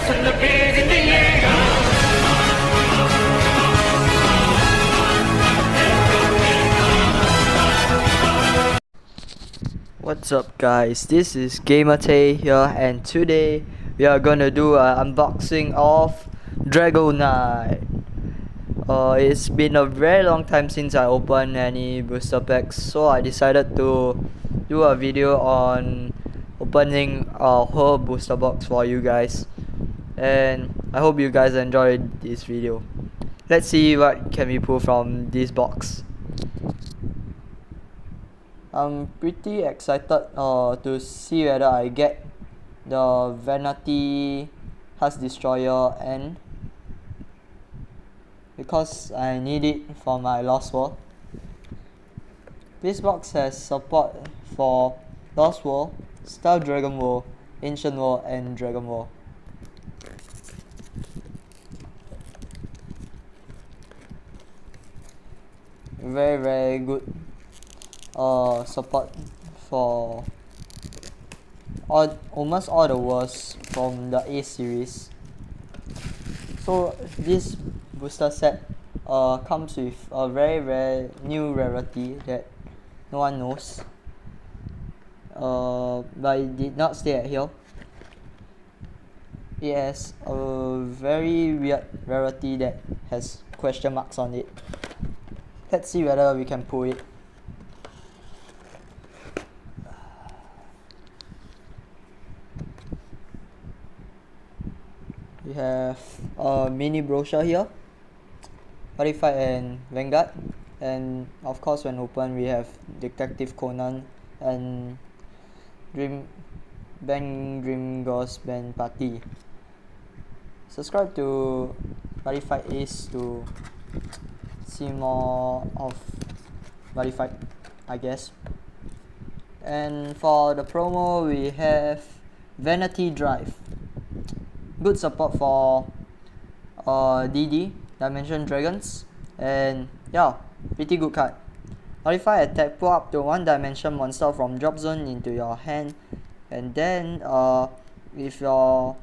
What's up guys, this is Gamertay here, and today we are gonna do an unboxing of Dragoknight. It's been a very long time since I opened any booster packs, so I decided to do a video on opening a whole booster box for you guys, and I hope you guys enjoyed this video. Let's see what can we pull from this box. I'm pretty excited to see whether I get the Vanity Husk Destroyer N, because I need it for my Lost World. This box has support for Lost World, Star Dragon World, Ancient World, and Dragon World. Very good support for almost all the worlds from the A series. So this booster set comes with a very new rarity that no one knows, but it did not stay at here. It has a very weird rarity that has question marks on it. Let's see whether we can pull it. We have a mini brochure here, Modified and Vanguard, and of course when open we have Detective Conan and Dream Ghost Band Party. Subscribe to Modified Ace to see more of Modified, I guess. And for the promo we have Vanity Drive. Good support for DD, Dimension Dragons, and yeah, pretty good card. Modify attack, pull up to 1 dimension monster from drop zone into your hand, and then if your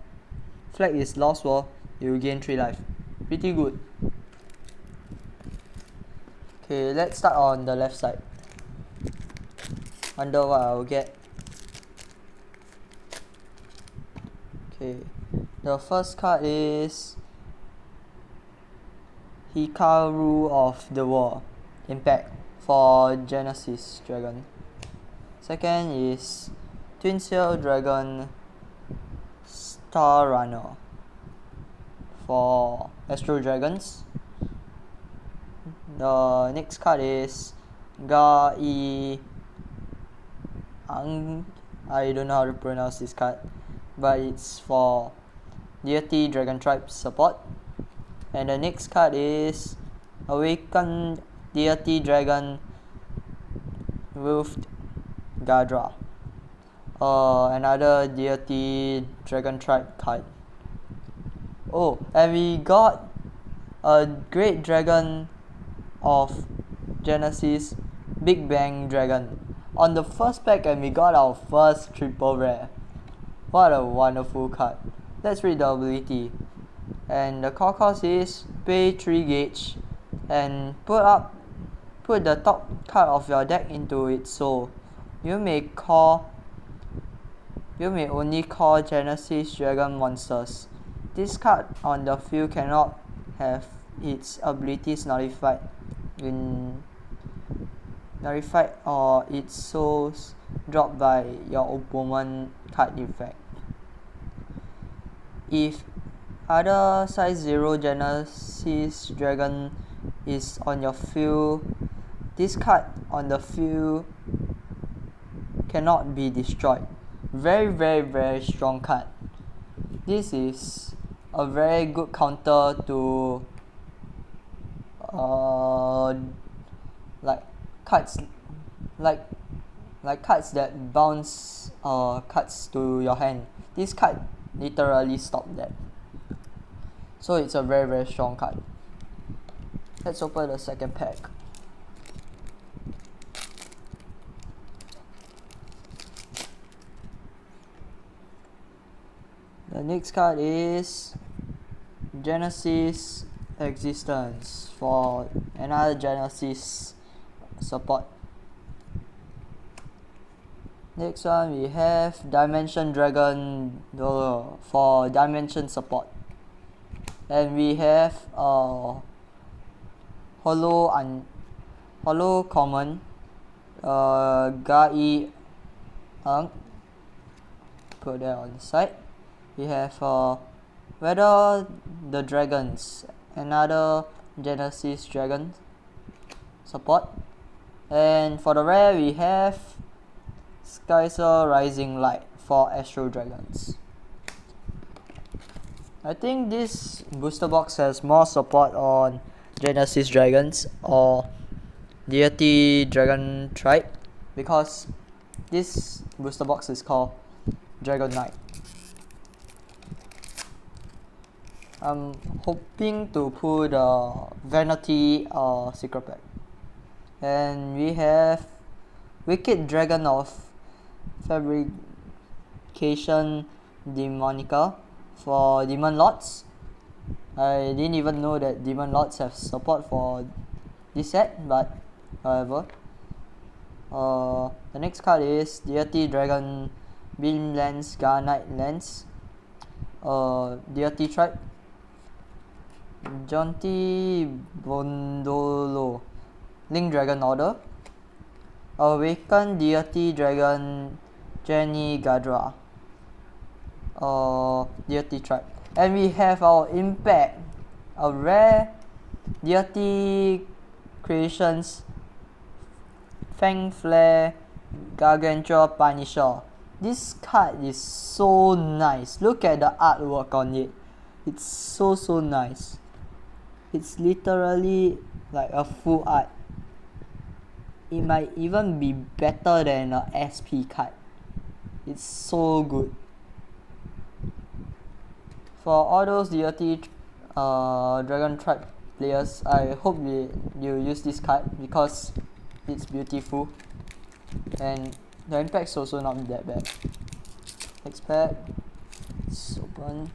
flag is Lost World, you gain 3 life. Pretty good. Okay, let's start on the left side. Wonder what I'll get. Okay, the first card is Hikaru of the War, Impact, for Genesis Dragon. Second is Twin Sail Dragon, Star Runner, for Astro Dragons. The next card is Ga-i Ang, I don't know how to pronounce this card, but it's for Deity Dragon Tribe support. And the next card is Awakened Deity Dragon Wolfed Gadra, another Deity Dragon Tribe card. Oh, and we got a Great Dragon of Genesis, Big Bang Dragon on the first pack, and we got our first triple rare. What a wonderful card. Let's read the ability. And the core cost is pay 3 gauge and put the top card of your deck into its soul. You may only call Genesis Dragon monsters. This card on the field cannot have its abilities nullified or its souls dropped by your opponent card effect. If other size 0 Genesis Dragon is on your field, this card on the field cannot be destroyed. Very strong card. This is a very good counter to like cards that bounce cards to your hand. This card literally stopped that. So it's a very strong card. Let's open the second pack. The next card is Genesis Existence for another Genesis support. Next one we have Dimension Dragon Dollar for Dimension support. And we have Hollow Common Gai put that on the side. We have Weather the Dragons, another Genesis Dragon support. And for the rare we have Skyser Rising Light for Astro Dragons. I think this booster box has more support on Genesis Dragons or Deity Dragoknight because this booster box is called Dragoknight. I'm hoping to pull the Vanity secret pack. And we have Wicked Dragon of Fabrication Demonica for Demon Lords. I didn't even know that Demon Lords have support for this set, but however. The next card is Deity Dragon Beam Lens Garnight Lens, Deity Tribe, Jonty Bondolo Link Dragon Order, Awaken Deity Dragon Jenny Gadra, Deity Tribe. And we have our Impact, a rare Deity Creations Fang Flare Gargantua Punisher. This card is so nice. Look at the artwork on it. It's so nice. It's literally like a full art. It might even be better than a SP card. It's so good. For all those Deity Dragon Tribe players, I hope you use this card because it's beautiful and the impact's also not that bad. Next pack, let's open.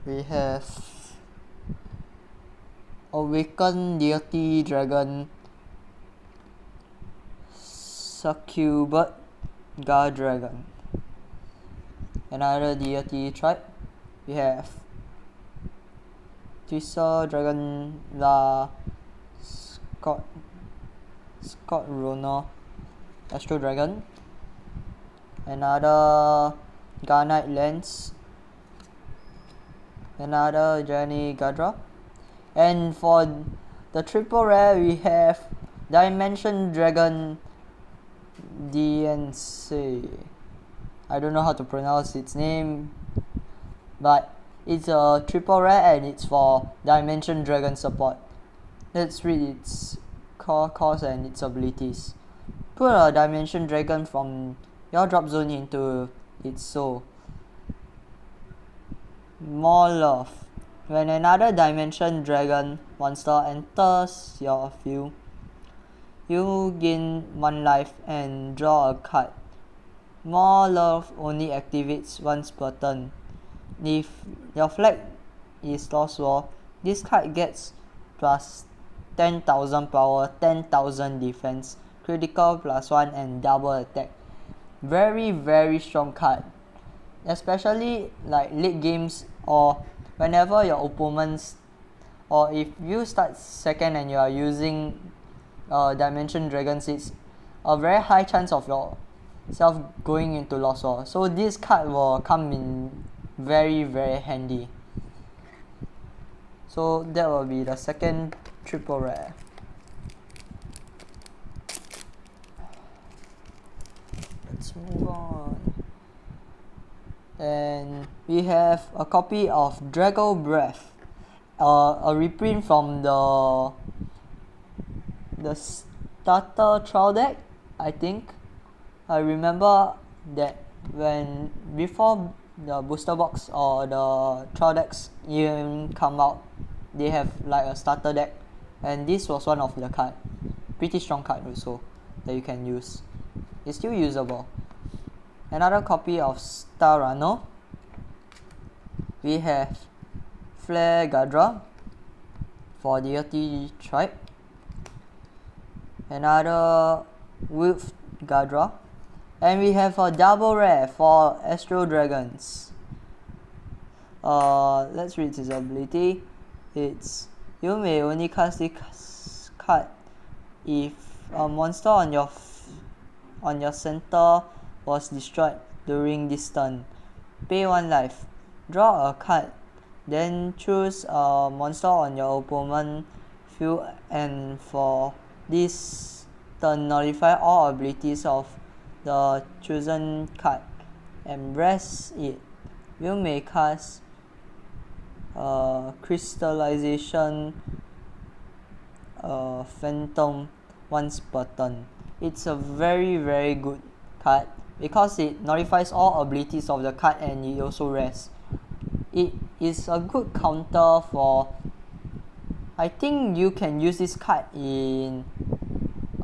We have Awaken Deity Dragon Succubus Guard Dragon, another Deity Tribe. We have Tisa Dragon La Scott Rona Astro Dragon, another Garnight Lens, another Jenny Gadra. And for the triple rare we have Dimension Dragon DNC. I don't know how to pronounce its name, but it's a triple rare and it's for Dimension Dragon support. Let's read its core cost and its abilities. Put a Dimension Dragon from your drop zone into its soul. More love. When another Dimension Dragon monster enters your field, you gain 1 life and draw a card. More love only activates once per turn. If your flag is Lost War, this card gets plus 10,000 power, 10,000 defense, critical +1 and double attack. Very strong card, especially like late games or whenever your opponents, or if you start second and you are using Dimension Dragons, it's a very high chance of yourself going into Lost War. So this card will come in very handy. So that will be the second triple rare. Let's move on. And we have a copy of Drago Breath, a reprint from the starter trial deck, I think. I remember that when before the booster box or the trial decks even come out, they have like a starter deck, and this was one of the card. Pretty strong card also that you can use. It's still usable. another copy of Star Runner. We have Flare Gadra for deity tribe, another Wolf Gadra, and we have a double rare for Astro Dragons. Let's read his ability. It's you may only cast this card if a monster on your center was destroyed during this turn. Pay 1 life. Draw a card. Then choose a monster on your opponent field, and for this turn notify all abilities of the chosen card and rest it. You may cast Crystallization Phantom once per turn. It's a very good card because it notifies all abilities of the card and it also rests. It is a good counter for, I think you can use this card in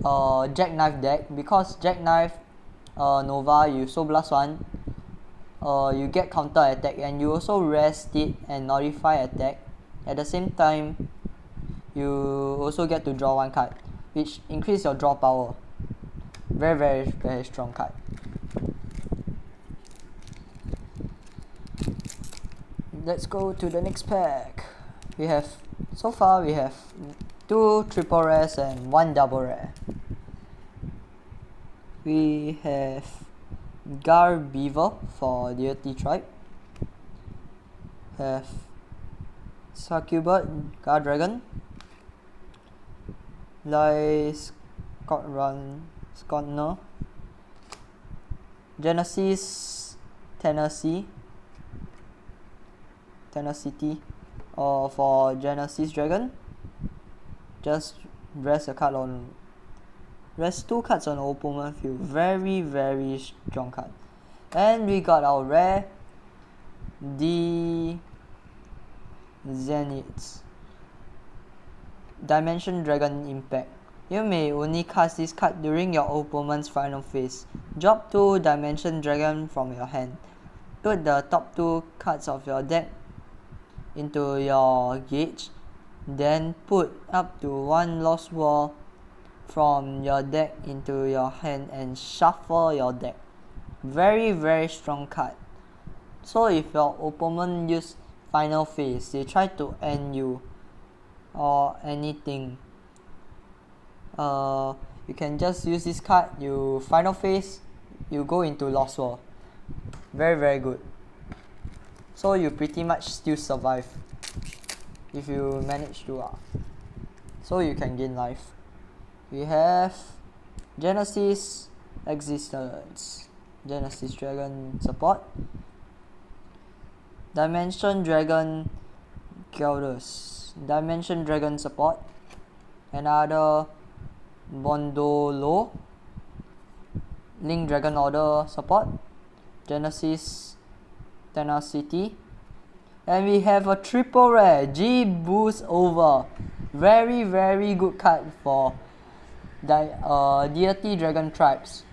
Jackknife deck, because Jackknife Nova, you Soul Blast 1, you get counter attack and you also rest it and notify attack. At the same time, you also get to draw 1 card, which increase your draw power. Very strong card. Let's go to the next pack. So far we have 2 triple rares and 1 double rare. We have Garbeaver for deity tribe. Have Succubus Guard Dragon, Scottner, Genesis Tenacity, or for Genesis Dragon, just rest 2 cards on opponent field. Very strong card. And we got our rare, the Zenith Dimension Dragon Impact. You may only cast this card during your opponent's final phase. Drop 2 Dimension Dragon from your hand. Put the top 2 cards of your deck into your gauge. Then put up to 1 Lost World from your deck into your hand and shuffle your deck. Very strong card. So if your opponent use final phase, they try to end you or anything, you can just use this card. You final phase, you go into Lost World. Very good. So you pretty much still survive if you manage to. So you can gain life. We have Genesis Existence, Genesis Dragon support, Dimension Dragon Gyarados, Dimension Dragon support, another Bondolo, Link Dragon Order support, Genesis Tenacity, and we have a triple rare, G Boost Over. Very good card for deity dragon tribes.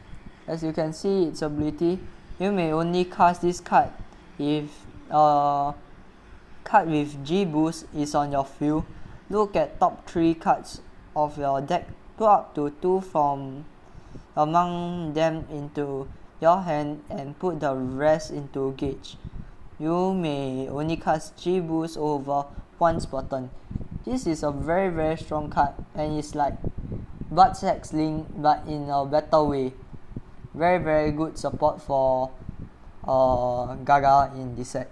As you can see, its ability, you may only cast this card if card with G Boost is on your field. Look at top 3 cards of your deck, put up to 2 from among them into your hand and put the rest into gauge. You may only cast G Boost Over once per turn. This is a very strong card and it's like Bloodsack's Link but in a better way. Very good support for Gaga in this set.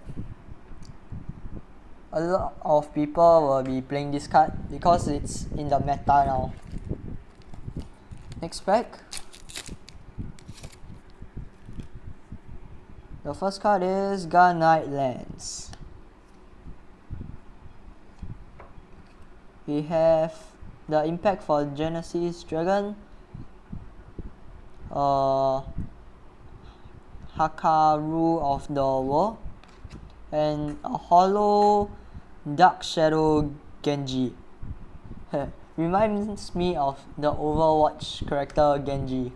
A lot of people will be playing this card because it's in the meta now. Next pack. The first card is Dragoknight Lance. We have the impact for Genesis Dragon, Hakaru of the World, and a Hollow Dark Shadow Genji. Reminds me of the Overwatch character Genji.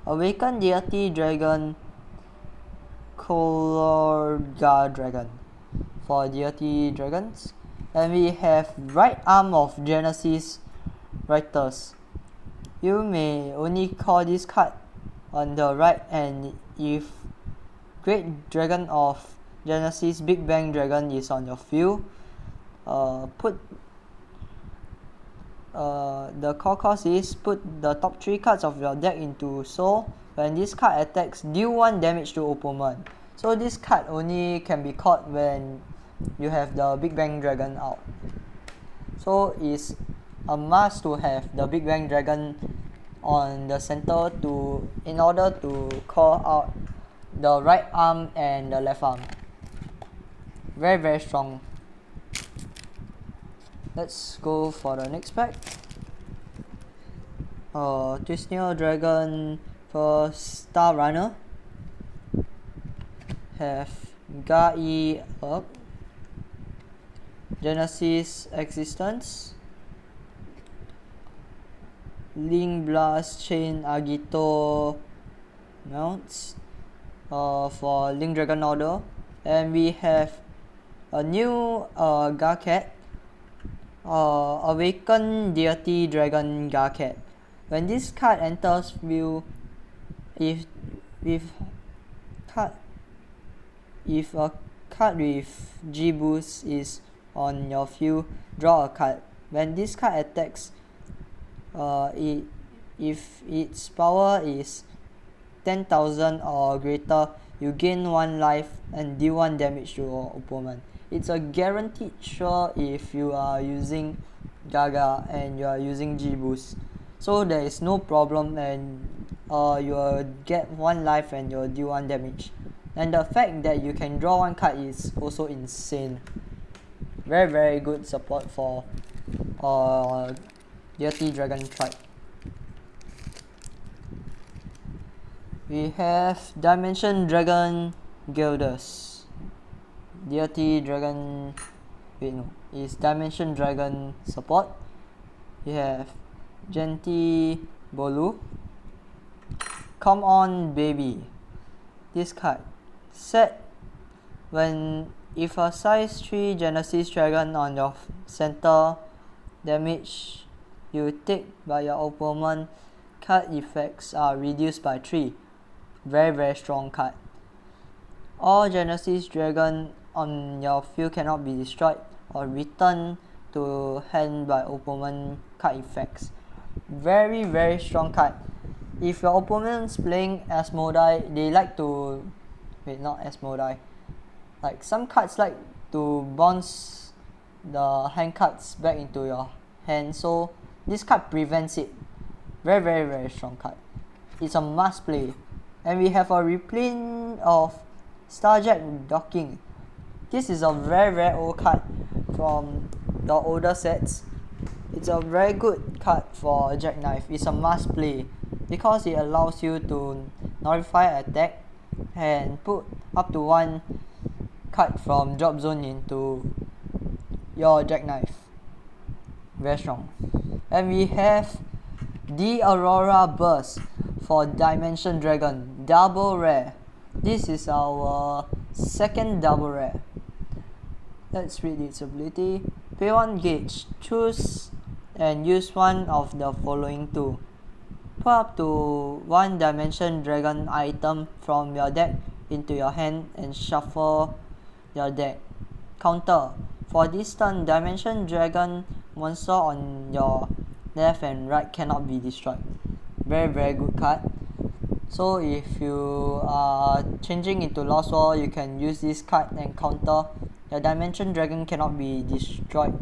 Awakened Deity Dragon, Colorga Dragon for Deity Dragons. And we have Right Arm of Genesis Writers. You may only call this card on the right, and if Great Dragon of Genesis Big Bang Dragon is on your field, put the core cost is put the top 3 cards of your deck into soul. When this card attacks, deal 1 damage to opponent. So this card only can be caught when you have the Big Bang Dragon out. So it's a must to have the Big Bang Dragon on the center in order to call out the right arm and the left arm. Very, very strong. Let's go for the next pack. Twisneo Dragon for Star Runner. Have Gai up. Genesis Existence. Link Blast Chain Agito mounts for Link Dragon Order. And we have a new Garcat, Awakened Deity Dragon Garcat. When this card enters field, if a card with G boost is on your field, draw a card. When this card attacks, if its power is 10,000 or greater, you gain 1 life and deal 1 damage to your opponent. It's a guaranteed sure if you are using Gaga and you are using G boost. So there is no problem, and you will get 1 life and you will deal 1 damage. And the fact that you can draw 1 card is also insane. Very, very good support for Deity Dragon Tribe. We have Dimension Dragon Gildas. Deity Dragon, is Dimension Dragon support. We have Genti Bolu. Come on baby. This card. Set if a size 3 Genesis Dragon on your center, damage you take by your opponent, card effects are reduced by 3. Very, very strong card. All Genesis Dragon on your field cannot be destroyed or returned to hand by opponent card effects. Very, very strong card. If your opponent's playing Asmodai, they like to not Asmodai, like some cards like to bounce the hand cards back into your hand, so this card prevents it. Very, very, very strong card. It's a must play. And we have a reprint of Starjack Docking. This is a very, very old card from the older sets. It's a very good card for Jackknife. It's a must play because it allows you to nullify attack and put up to 1 card from drop zone into your Jackknife. Very strong. And we have the Aurora Burst for Dimension Dragon, double rare. This is our second double rare. Let's read its ability. Pay 1 gauge, choose and use one of the following 2. Put up to 1 Dimension Dragon item from your deck into your hand and shuffle your deck. Counter. For this turn, Dimension Dragon monster on your left and right cannot be destroyed. Very, very good card. So if you are changing into Lost World, you can use this card and counter. The Dimension Dragon cannot be destroyed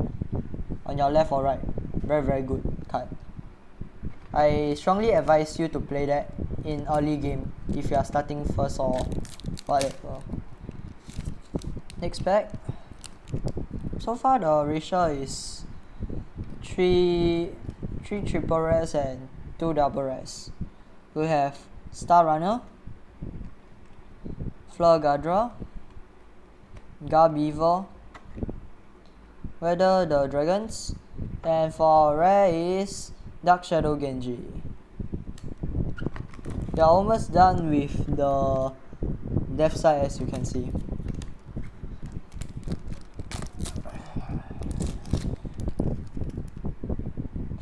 on your left or right. Very, very good card. I strongly advise you to play that in early game if you are starting first or whatever. Next pack. So far the ratio is 3 triple rares and 2 double rares. We have Star Runner, Fleur Garbeaver, Weather the Dragons, and for rare is Dark Shadow Genji. We are almost done with the left side, as you can see.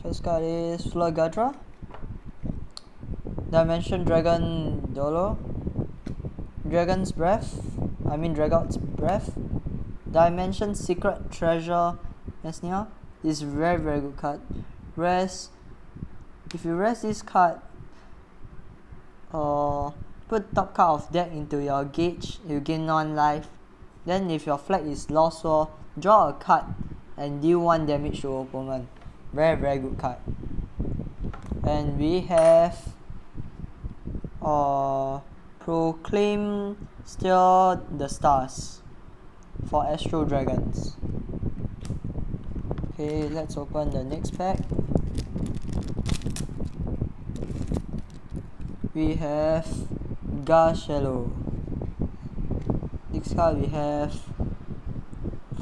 First card is Florgadra, Dimension Dragon Dolo, Dragon's Breath, Dragon's Breath, Dimension Secret Treasure Mesnia. This is very good card. If you rest this card, put top card of deck into your gauge, you gain 1 life. Then if your flag is Lost War, draw a card and deal 1 damage to opponent. Very good card. And we have Proclaim Steal the Stars for Astro Dragons. Okay, let's open the next pack. We have Garcello. Next card we have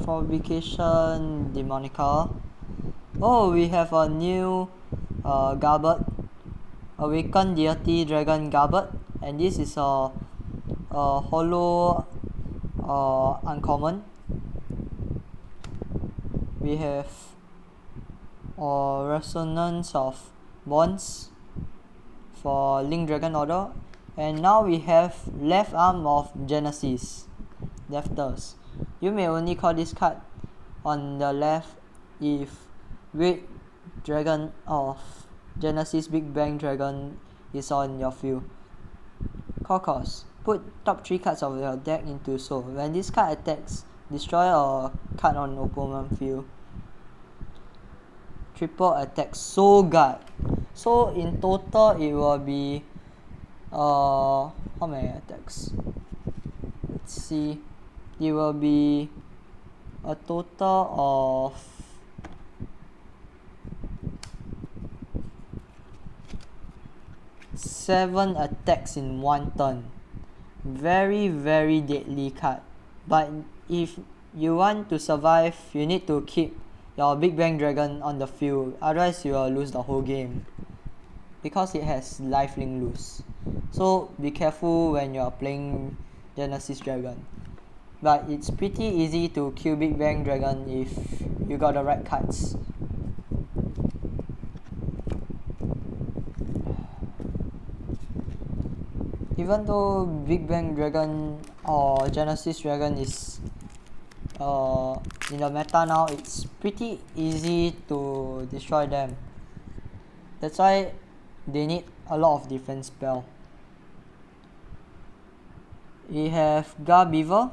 Fabrication Demonica. Oh, we have a new Garbet, Awakened Deity Dragon Garbet, and this is a holo uncommon. We have Resonance of Bonds for Link Dragon Order, and now we have Left Arm of Genesis, Lefters. You may only call this card on the left if Great Dragon of Genesis Big Bang Dragon is on your field. Core cost: put top 3 cards of your deck into soul. When this card attacks, destroy a card on opponent field. Triple attack Soul Guard. So in total it will be how many attacks? Let's see. It will be a total of 7 attacks in 1 turn. Very deadly card. But if you want to survive, you need to keep your Big Bang Dragon on the field, otherwise you will lose the whole game, because it has lifelink loose. So be careful when you are playing Genesis Dragon. But it's pretty easy to kill Big Bang Dragon if you got the right cards. Even though Big Bang Dragon or Genesis Dragon is in the meta now, it's pretty easy to destroy them. That's why they need a lot of defense spell. We have Garbeaver,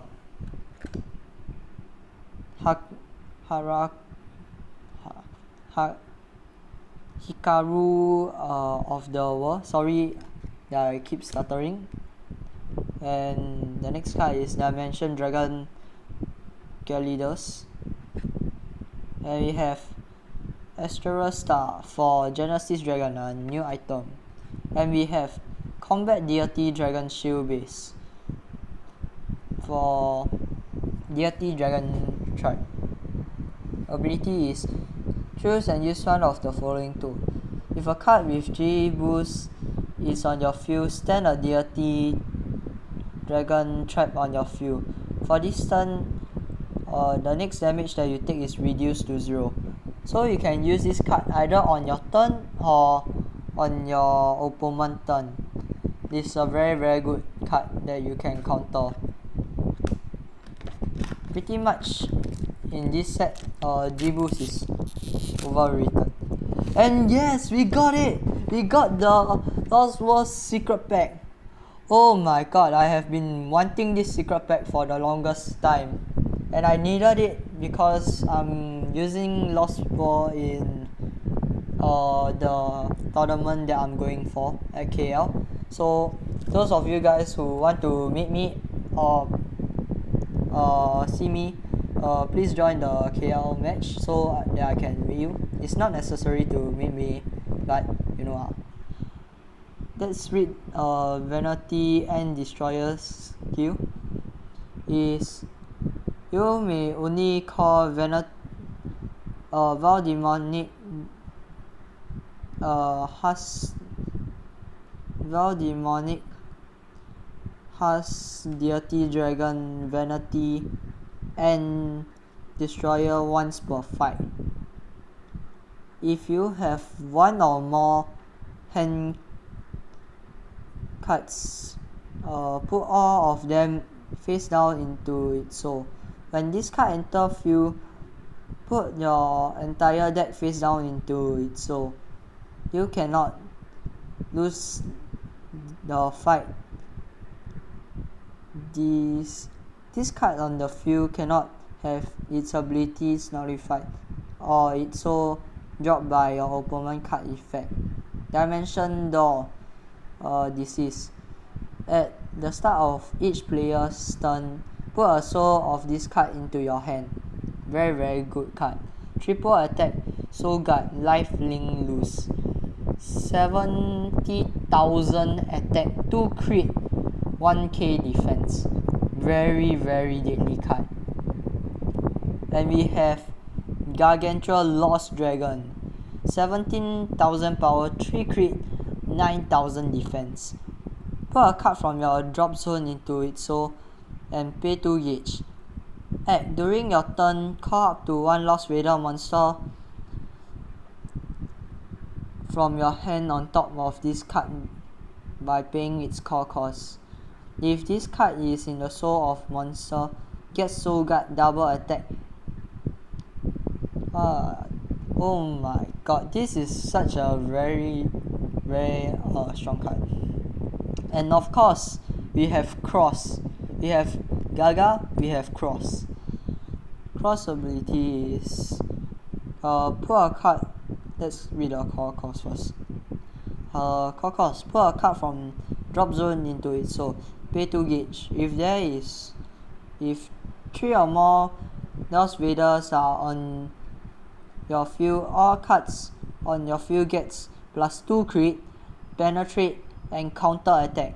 Hikaru of the World. Sorry that I keep stuttering. And the next card is Dimension Dragon Galidos. And we have Astral Star for Genesis Dragon, a new item. And we have Combat Deity Dragon Shield base for Deity Dragon tribe. Ability is choose and use one of the following two. If a card with G boost is on your field, stand a Deity Dragon trap on your field. For this turn, the next damage that you take is reduced to 0. So you can use this card either on your turn or on your opponent's turn. This is a very good card that you can counter. Pretty much in this set, G-Boost is overrated. And yes, we got it! We got the Lost World Secret Pack. Oh my god, I have been wanting this secret pack for the longest time. And I needed it because I'm using Lost World in the tournament that I'm going for at KL. So those of you guys who want to meet me or see me, please join the KL match so that I can meet you. It's not necessary to meet me, but you know. Let's read Vanity and Destroyer's skill. Is you may only call Val Demonic Val Demonic, Has Deity Dragon, Vanity, and Destroyer once per fight. If you have one or more hand cards, put all of them face down into its soul. When this card enters field, put your entire deck face down into its soul. You cannot lose the fight. This card on the field cannot have its abilities nullified or its soul dropped by your opponent card effect. Dimension Door Disease. At the start of each player's turn, put a soul of this card into your hand. Very good card. Triple attack, Soul Guard, Life Link Loose. 70,000 attack, 2 crit, 1k defense. Very deadly card. And we have Gargantua Lost Dragon. 17,000 power, 3 crit, 9,000 defense. Put a card from your drop zone into its soul and pay 2 gauge. During your turn, call up to 1 Lost Raider monster from your hand on top of this card by paying its call cost. If this card is in the soul of monster, get Soul Guard double attack. Oh my god, this is such a very strong card. And of course, we have Cross. We have Gaga, we have Cross. Cross ability is put a card. Let's read the call cost first. Call cost, put a card from drop zone into it, so pay 2 gauge. If 3 or more Lost Raiders are on your field, all cards on your field gets plus 2 crit, penetrate, and counter attack.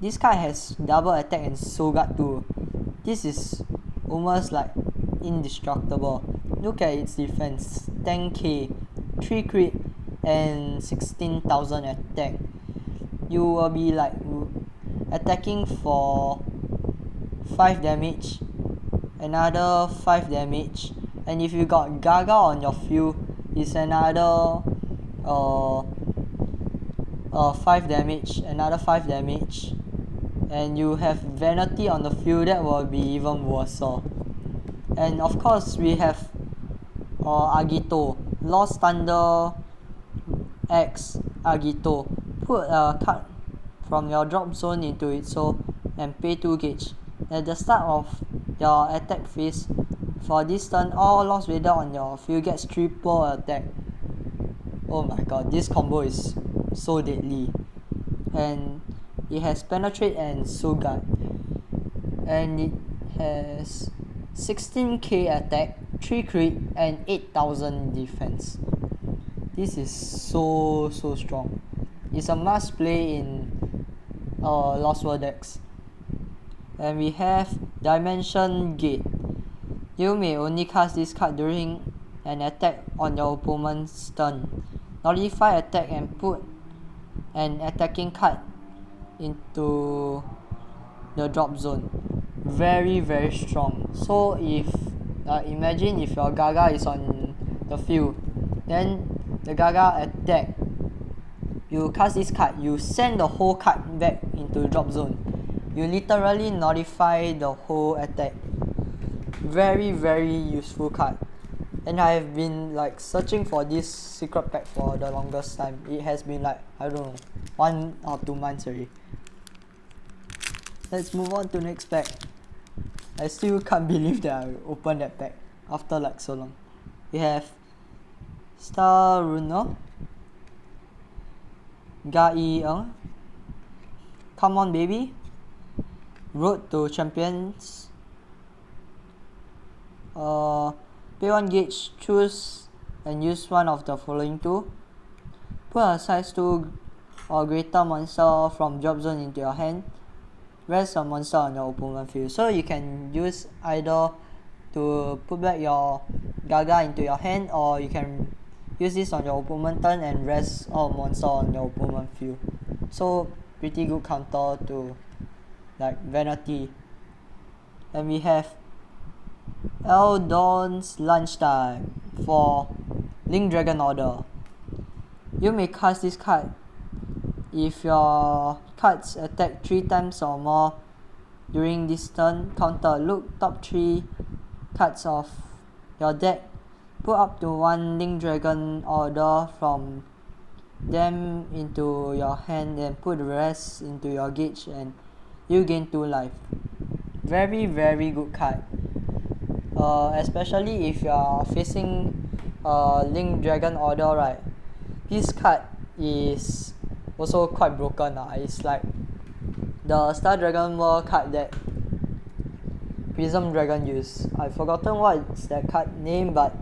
This card has double attack and Soul Guard too. This is almost like indestructible. Look at its defense, 10k, 3 crit, and 16,000 attack. You will be like attacking for 5 damage, another 5 damage, and if you got Gaga on your field, it's another 5 damage, another 5 damage, and you have Vanity on the field, that will be even worse. And of course we have Agito, Lost Thunder X Agito. Put a card from your drop zone into it, so and pay 2 gauge. At the start of your attack phase, for this turn, all Lost Raider on your field gets triple attack. Oh my god, this combo is so deadly. And it has Penetrate and Soul Guard. And it has 16k attack, 3 crit, and 8,000 defense. This is so strong. It's a must play in Lost World decks. And we have Dimension Gate. You may only cast this card during an attack on your opponent's turn. Nullify attack and put an attacking card into the drop zone. Very strong. So if imagine if your Gaga is on the field, then the Gaga attack, you cast this card, you send the whole card back into the drop zone. You literally nullify the whole attack. Very useful card. And I have been like searching for this secret pack for the longest time. It has been like, I don't know, 1 or 2 months already. Let's move on to next pack. I still can't believe that I opened that pack after like so long. We have Star Runner, Ga-Yi-Eng, Come On Baby, Road to Champions, pay 1 gauge, choose and use one of the following 2. Put a size 2 or greater monster from drop zone into your hand. Rest a monster on your opponent field. So you can use either to put back your Gaga into your hand, or you can use this on your opponent turn and rest all monster on your opponent field. So pretty good counter to like Vanity. And we have Eldon's Lunchtime for Link Dragon Order. You may cast this card if your cards attack 3 times or more during this turn. Counter, look top 3 cards of your deck, put up to 1 Link Dragon Order from them into your hand and put the rest into your gauge and you gain 2 life. Very good card, especially if you are facing Link Dragon Order, right? This card is also quite broken. It's like the Star Dragon World card that Prism Dragon use. I've forgotten what's that card name, but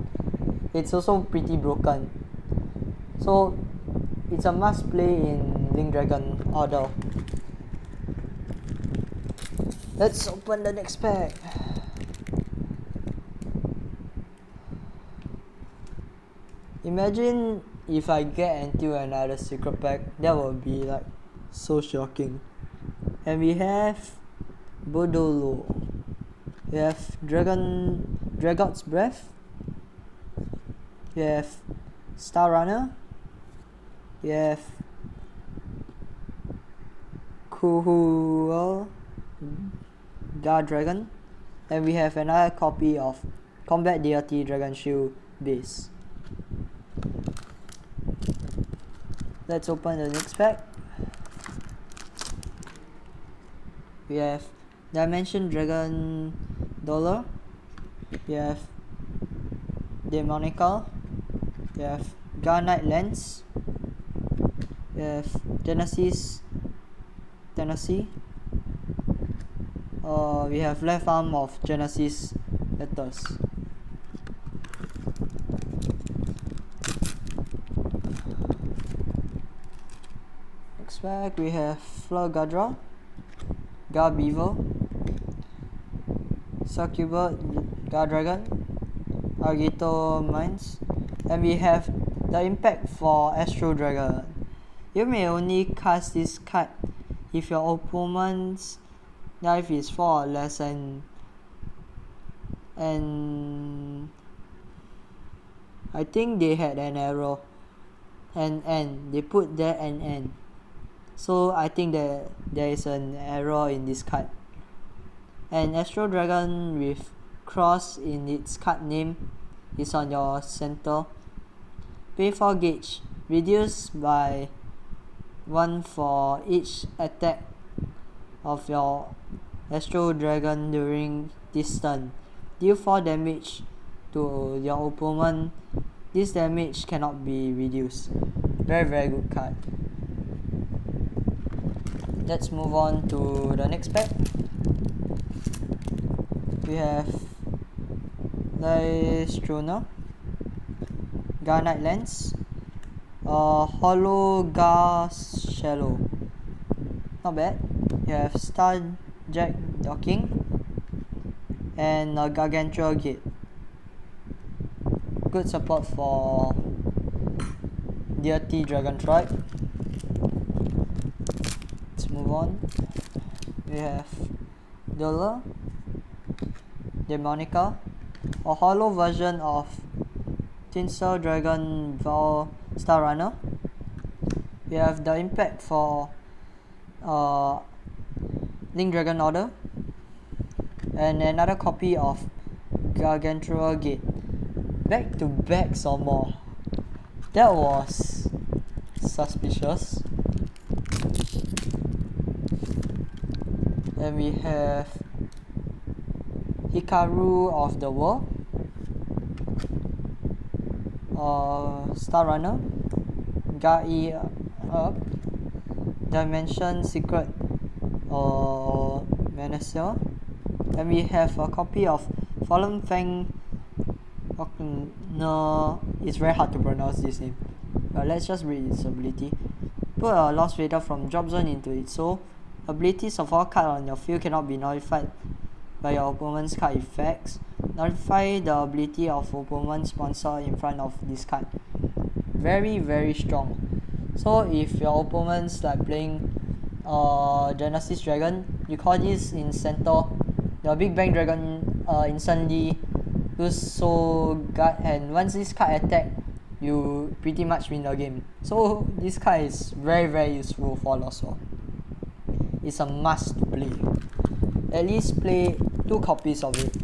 it's also pretty broken. So it's a must play in Link Dragon Order. Let's open the next pack. Imagine if I get into another secret pack, that would be like so shocking. And we have Bodolo. We have Dragot's Breath. We have Star Runner. We have Kuhuel Gar Dragon. And we have another copy of Combat Deity Dragon Shield base. Let's open the next pack. We have Dimension Dragon Dollar. We have Demonical. We have Dragoknight Lens. We have Genesis Tennessee. We have left arm of Genesis letters. Next pack we have Fleur Gadra, Garbeaver, Succubus, Gardragon, Argito Mines, and we have the impact for Astro Dragon. You may only cast this card if your opponent's life is 4 or less, and I think they had an error, and they put there and so I think that there is an error in this card. And Astro Dragon with cross in its card name is on your center. Pay 4 gauge, reduce by 1 for each attack of your Astro Dragon during this turn. Deal 4 damage to your opponent. This damage cannot be reduced. Very good card. Let's move on to the next pack. We have Lystruner, Dragoknight Lens, Hollow Gar Shallow. Not bad. You have Star Jack Docking and Gargantua Gate. Good support for Deity Dragon Tribe. Let's move on. We have Dollar, Demonica, a hollow version of Tinsel Dragon Val Star Runner. We have the impact for Link Dragon Order and another copy of Gargantua Gate. Back to back some more. That was suspicious. Then we have Hikaru of the World, Star Runner, Gai Up, Dimension Secret Menacer, and we have a copy of Fallen Fang. No, it's very hard to pronounce this name, but let's just read its ability. Put a Lost Raider from drop zone into its soul. Abilities of all cards on your field cannot be nullified by your opponent's card effects. Nullify the ability of opponent's sponsor in front of this card. Very strong. So if your opponent's like playing Genesis Dragon, you call this in center, the Big Bang Dragon instantly lose soul guard, and once this card attack, you pretty much win the game. So this card is very useful for Lost War. It's a must to play. At least play 2 copies of it.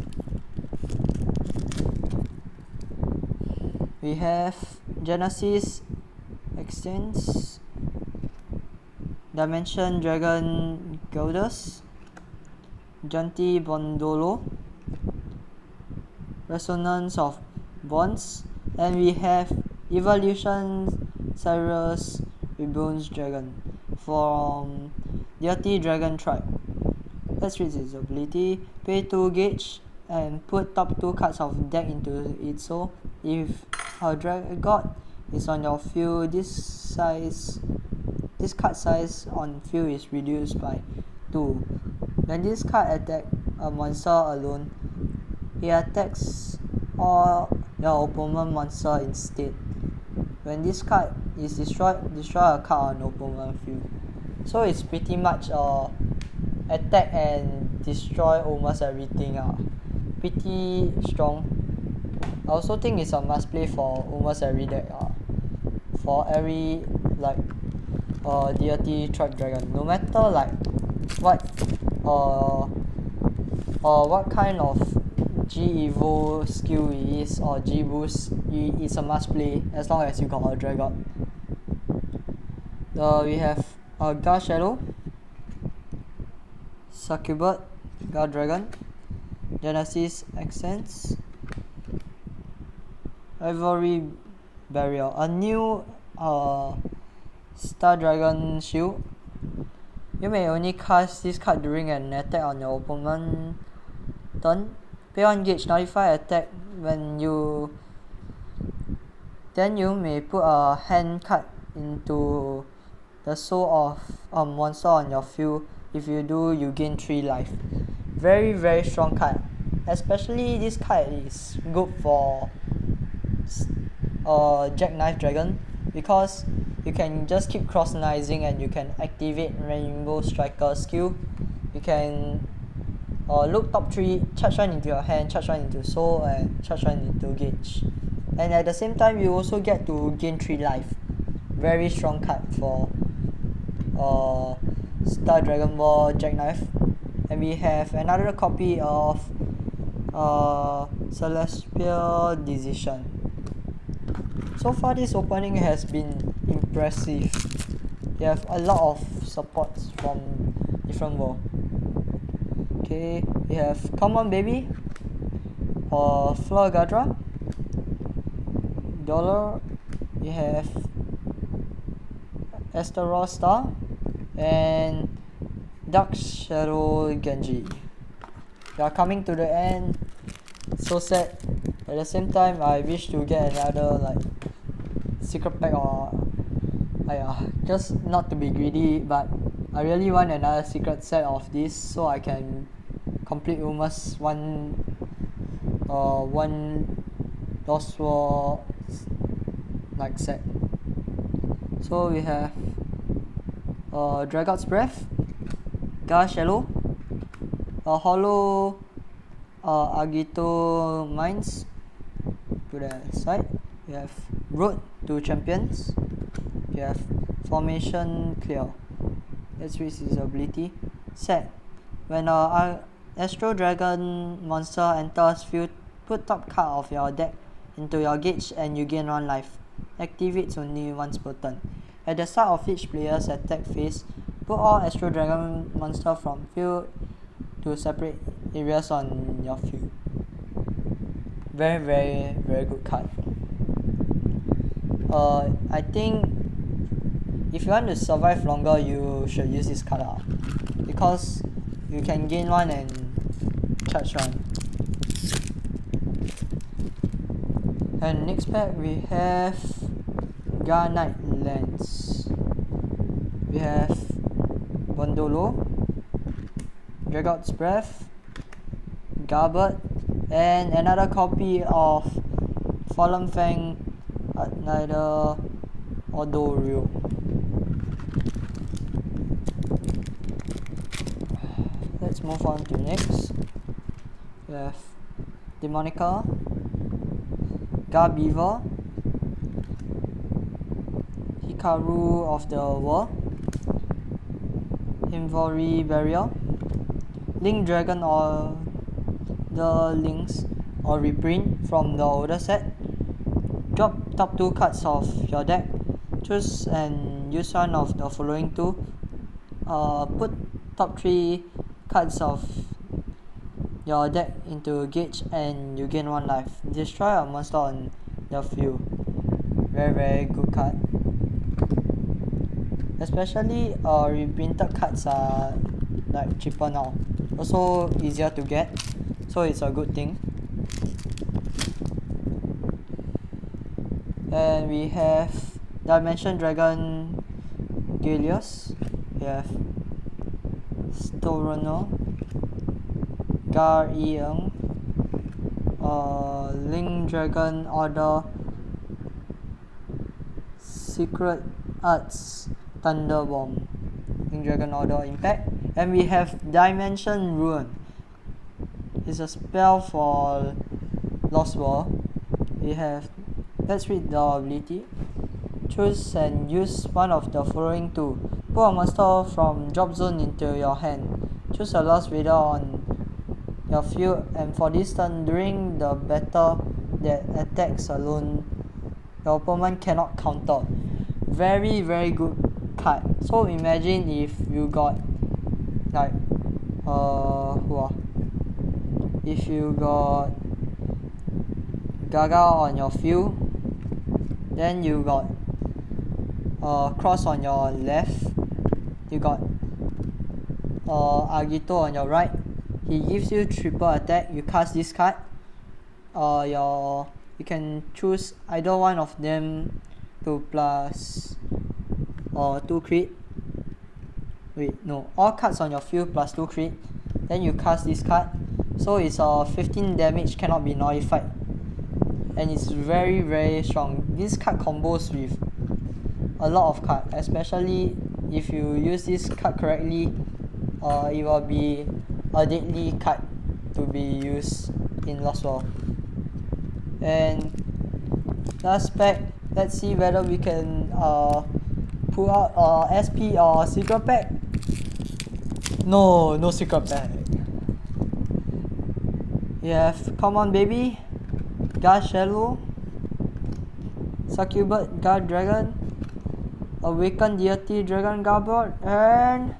We have Genesis Extends, Dimension Dragon Gildas, Janti Bondolo, Resonance of Bonds, and we have Evolution Cyrus Reborn's Dragon from Deity Dragon Tribe. Let's read its ability. Pay 2 gauge and put top 2 cards of deck into its soul. If a Dragoknight is on your field, this card size on field is reduced by 2. When this card attacks a monster alone, it attacks all your opponent monster instead. When this card is destroyed, destroy a card on opponent field. So it's pretty much attack and destroy almost everything. Pretty strong. I also think it's a must play for almost every deck. For every like Deity Tribe Dragon, no matter like what what kind of G Evo skill it is or G boost, it's a must play as long as you got a Dragon. We have God Shadow, Succubus, God Dragon, Genesis Accents, Ivory Barrier, a new Star Dragon Shield. You may only cast this card during an attack on your opponent turn. Pay 1 gauge, nullify attack when you. Then you may put a hand card into the soul of a monster on your field. If you do, you gain 3 life. Very strong card. Especially this card is good for Jackknife Dragon, because you can just keep cross-knizing and you can activate Rainbow Striker skill. You can look top 3, charge 1 into your hand, charge 1 into soul, and charge 1 into gauge. And at the same time, you also get to gain 3 life. Very strong card for Star Dragon Ball Jackknife. And we have another copy of Celestial Decision. So far this opening has been impressive. They have a lot of supports from different world. Okay, we have Come On Baby, Fleur Gadra, Dollar, we have Asteroid Star, and Dark Shadow Genji. We are coming to the end. So sad. At the same time, I wish to get another like secret pack or just not to be greedy, but I really want another secret set of this so I can complete almost one Lost War like set. So we have Dragoknight's Breath, God Shadow, Hollow Agito Mines to the side. We have Road to Champions. We have Formation Clear. Let's read his ability. Set. When a Astro Dragon monster enters field, put top card of your deck into your gauge and you gain 1 life. Activates only once per turn. At the start of each player's attack phase, put all Astro Dragon monster from field to separate areas on your field. Very good card. I think if you want to survive longer, you should use this card because you can gain 1 and charge 1. And next pack we have Dragoknight Lens. We have Bondolo, Dragoknight's Breath, Garbet, and another copy of Fallen Fang Neither Odoryu. let's move on to next. We have Demonica, Garbeaver, Hikaru of the World, Invory Barrier, Link Dragon or the links or reprint from the older set. Drop top 2 cards of your deck, choose and use one of the following two. Put top 3 cards of your deck into gauge and you gain 1 life. Destroy a monster on the field. Very good card. Especially reprinted cards are like cheaper now, also easier to get, so it's a good thing. And we have Dimension Dragon Galios, we have Storono, Gar-Eung, Link Dragon Order, Secret Arts Thunderbomb, Link Dragon Order Impact. And we have Dimension Ruin. It's a spell for Lost World. We have, let's read the ability. Choose and use one of the following two. Put a monster from drop zone into your hand. Choose a Lost Raider on your field, and for this turn during the battle that attacks alone, your opponent cannot counter. Very good card. So imagine if you got like if you got Gaga on your field, then you got Cross on your left, you got Agito on your right. He gives you triple attack. You cast this card, you can choose either one of them to plus 2 crit. Wait, no, all cards on your field plus 2 crit. Then you cast this card, so it's 15 damage, cannot be nullified, and it's very strong. This card combos with a lot of cards, especially if you use this card correctly. It will be a deadly card to be used in Lost World. And last pack, let's see whether we can pull out SP or secret pack. No secret pack. We have Come On Baby, Guard Shallow, Succubus Guard Dragon, Awakened Deity Dragon Guard, and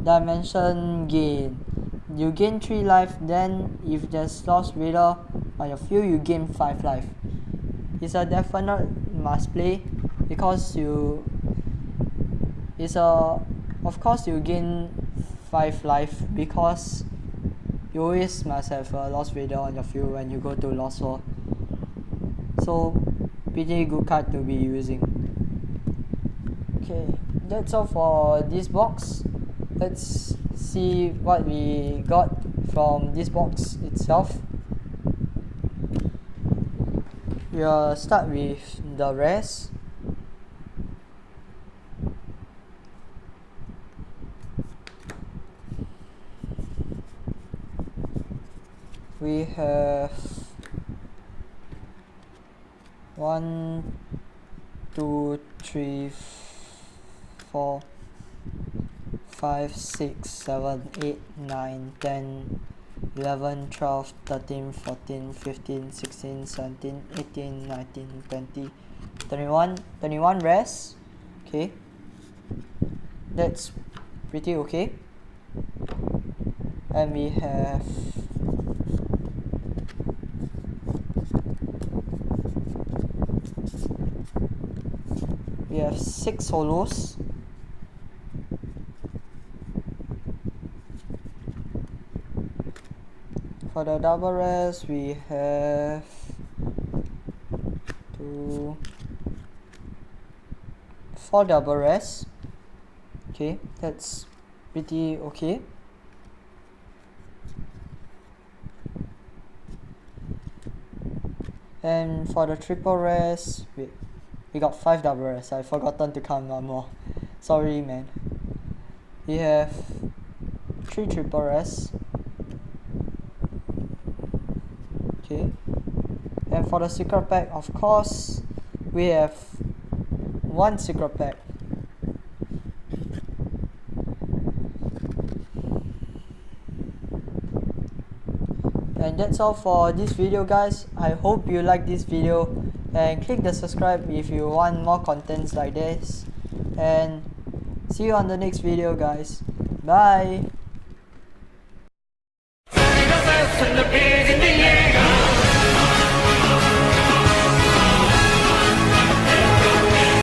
Dimension Gain. You gain 3 life, then if there's Lost Raider on your field, you gain 5 life. It's a definite must play because of course you gain 5 life because you always must have a Lost Raider on your field when you go to Lost World. So pretty good card to be using. Okay, that's all for this box. Let's see what we got from this box itself. We'll start with the rest. We have 1, 2, 3, 4, 5, 6, 7, 8, 9, 10, 11, 12, 13, 14, 15, 16, 17, 18, 19, 20, 21 rest. Okay, that's pretty okay. And we have we have 6 solos. For the double rest, we have 4 double rest. Okay, that's pretty okay. And for the triple rest, we got 5 double rest. I forgotten to count one more. Sorry, man. We have 3 triple S. Okay, and for the secret pack, of course, we have 1 secret pack. And that's all for this video, guys. I hope you like this video, and click the subscribe if you want more contents like this, and see you on the next video, guys. Bye.